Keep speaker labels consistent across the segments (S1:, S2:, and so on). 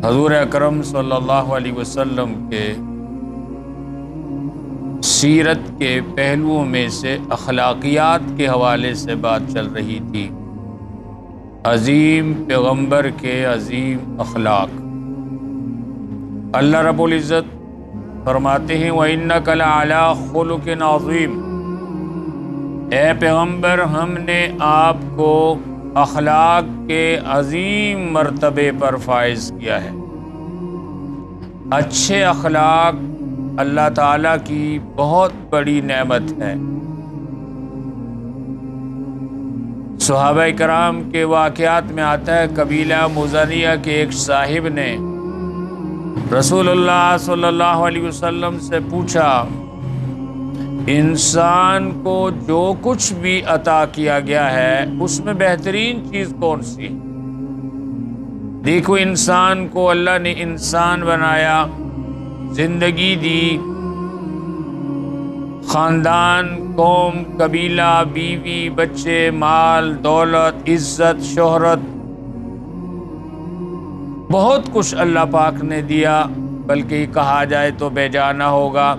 S1: حضور اکرم صلی اللہ علیہ وسلم کے سیرت کے پہلوؤں میں سے اخلاقیات کے حوالے سے بات چل رہی تھی۔ عظیم پیغمبر کے عظیم اخلاق۔ اللہ رب العزت فرماتے ہیں وَإِنَّكَ لَعَلَىٰ خُلُقٍ عَظِيمٍ، اے پیغمبر ہم نے آپ کو اخلاق کے عظیم مرتبے پر فائز کیا ہے۔ اچھے اخلاق اللہ تعالیٰ کی بہت بڑی نعمت ہے۔ صحابہ کرام کے واقعات میں آتا ہے قبیلہ مزنیہ کے ایک صاحب نے رسول اللہ صلی اللہ علیہ وسلم سے پوچھا، انسان کو جو کچھ بھی عطا کیا گیا ہے اس میں بہترین چیز کون سی ہے؟ دیکھو انسان کو اللہ نے انسان بنایا، زندگی دی، خاندان، قوم، قبیلہ، بیوی، بچے، مال، دولت، عزت، شہرت، بہت کچھ اللہ پاک نے دیا، بلکہ کہا جائے تو بے جانا ہوگا۔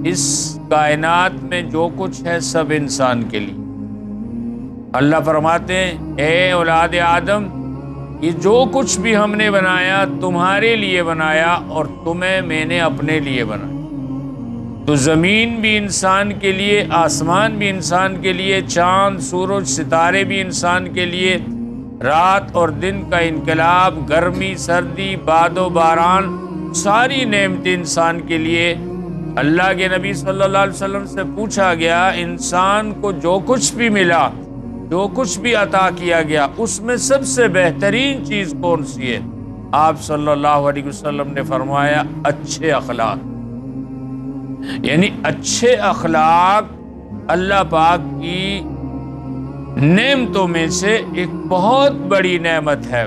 S1: اس کائنات میں جو کچھ ہے سب انسان کے لیے۔ اللہ فرماتے ہیں اے اولاد آدم، یہ جو کچھ بھی ہم نے بنایا تمہارے لیے بنایا اور تمہیں میں نے اپنے لیے بنایا۔ تو زمین بھی انسان کے لیے، آسمان بھی انسان کے لیے، چاند، سورج، ستارے بھی انسان کے لیے، رات اور دن کا انقلاب، گرمی، سردی، باد و باران، ساری نعمتیں انسان کے لیے۔ اللہ کے نبی صلی اللہ علیہ وسلم سے پوچھا گیا انسان کو جو کچھ بھی ملا، جو کچھ بھی عطا کیا گیا، اس میں سب سے بہترین چیز کون سی ہے؟ آپ صلی اللہ علیہ وسلم نے فرمایا اچھے اخلاق۔ یعنی اچھے اخلاق اللہ پاک کی نعمتوں میں سے ایک بہت بڑی نعمت ہے۔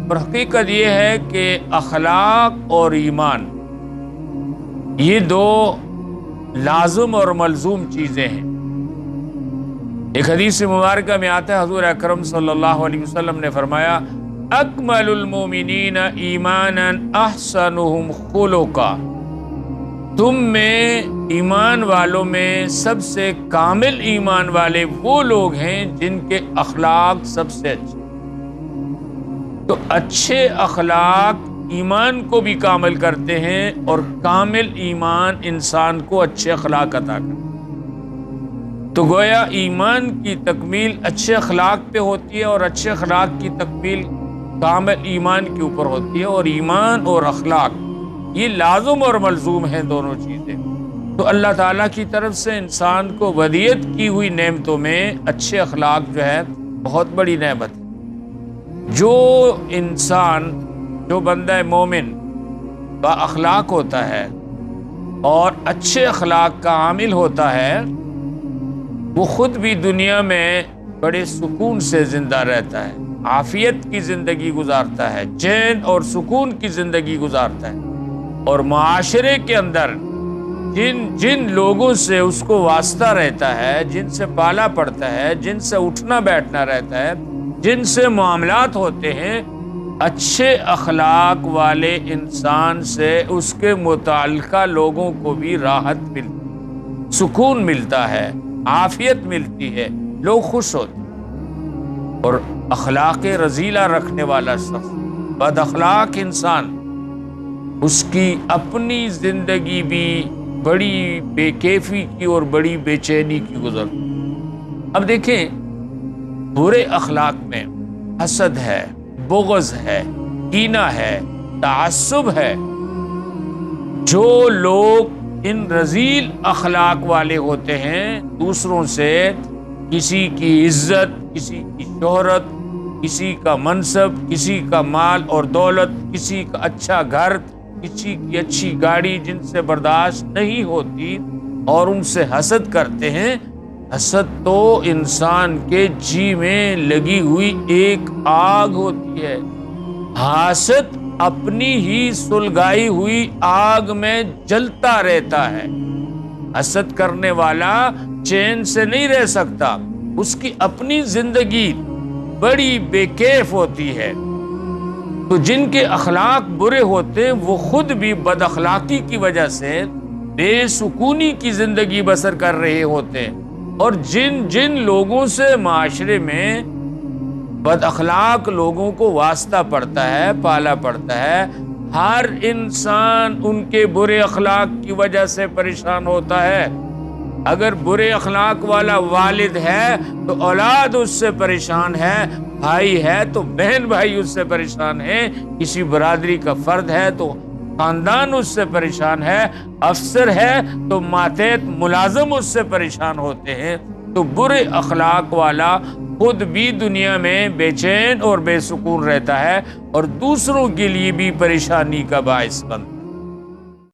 S1: اور حقیقت یہ ہے کہ اخلاق اور ایمان یہ دو لازم اور ملزوم چیزیں ہیں۔ ایک حدیث مبارکہ میں آتا ہے حضور اکرم صلی اللہ علیہ وسلم نے فرمایا اکمل المومنین ایمانا احسنہم خلقا، تم میں ایمان والوں میں سب سے کامل ایمان والے وہ لوگ ہیں جن کے اخلاق سب سے اچھے۔ تو اچھے اخلاق ایمان کو بھی کامل کرتے ہیں اور کامل ایمان انسان کو اچھے اخلاق عطا کرتے ہیں۔ تو گویا ایمان کی تکمیل اچھے اخلاق پہ ہوتی ہے اور اچھے اخلاق کی تکمیل کامل ایمان کے اوپر ہوتی ہے، اور ایمان اور اخلاق یہ لازم اور ملزوم ہیں دونوں چیزیں۔ تو اللہ تعالیٰ کی طرف سے انسان کو ودیعت کی ہوئی نعمتوں میں اچھے اخلاق جو ہے بہت بڑی نعمت ہے۔ جو انسان، جو بندہ مومن با اخلاق ہوتا ہے اور اچھے اخلاق کا عامل ہوتا ہے، وہ خود بھی دنیا میں بڑے سکون سے زندہ رہتا ہے، عافیت کی زندگی گزارتا ہے، چین اور سکون کی زندگی گزارتا ہے، اور معاشرے کے اندر جن لوگوں سے اس کو واسطہ رہتا ہے، جن سے پالا پڑتا ہے، جن سے اٹھنا بیٹھنا رہتا ہے، جن سے معاملات ہوتے ہیں، اچھے اخلاق والے انسان سے اس کے متعلقہ لوگوں کو بھی راحت ملتی، سکون ملتا ہے، عافیت ملتی ہے، لوگ خوش ہوتے ہیں۔ اور اخلاق رذیلہ رکھنے والا شخص، بد اخلاق انسان، اس کی اپنی زندگی بھی بڑی بے کیفی کی اور بڑی بے چینی کی گزرتی۔ اب دیکھیں برے اخلاق میں حسد ہے، بغض ہے، کینہ ہے، تعصب ہے۔ جو لوگ ان رذیل اخلاق والے ہوتے ہیں، دوسروں سے کسی کی عزت، کسی کی شہرت، کسی کا منصب، کسی کا مال اور دولت، کسی کا اچھا گھر، کسی کی اچھی گاڑی جن سے برداشت نہیں ہوتی اور ان سے حسد کرتے ہیں۔ حسد تو انسان کے جی میں لگی ہوئی ایک آگ ہوتی ہے۔ حاسد اپنی ہی سلگائی ہوئی آگ میں جلتا رہتا ہے۔ حسد کرنے والا چین سے نہیں رہ سکتا، اس کی اپنی زندگی بڑی بے کیف ہوتی ہے۔ تو جن کے اخلاق برے ہوتے ہیں وہ خود بھی بد اخلاقی کی وجہ سے بے سکونی کی زندگی بسر کر رہے ہوتے ہیں، اور جن جن لوگوں سے معاشرے میں بد اخلاق لوگوں کو واسطہ پڑتا ہے، پالا پڑتا ہے، ہر انسان ان کے برے اخلاق کی وجہ سے پریشان ہوتا ہے۔ اگر برے اخلاق والا والد ہے تو اولاد اس سے پریشان ہے، بھائی ہے تو بہن بھائی اس سے پریشان ہے، کسی برادری کا فرد ہے تو خاندان اس سے پریشان ہے، افسر ہے تو ماتحت ملازم اس سے پریشان ہوتے ہیں۔ تو برے اخلاق والا خود بھی دنیا میں بے چین اور بے سکون رہتا ہے اور دوسروں کے لیے بھی پریشانی کا باعث بنتا ہے۔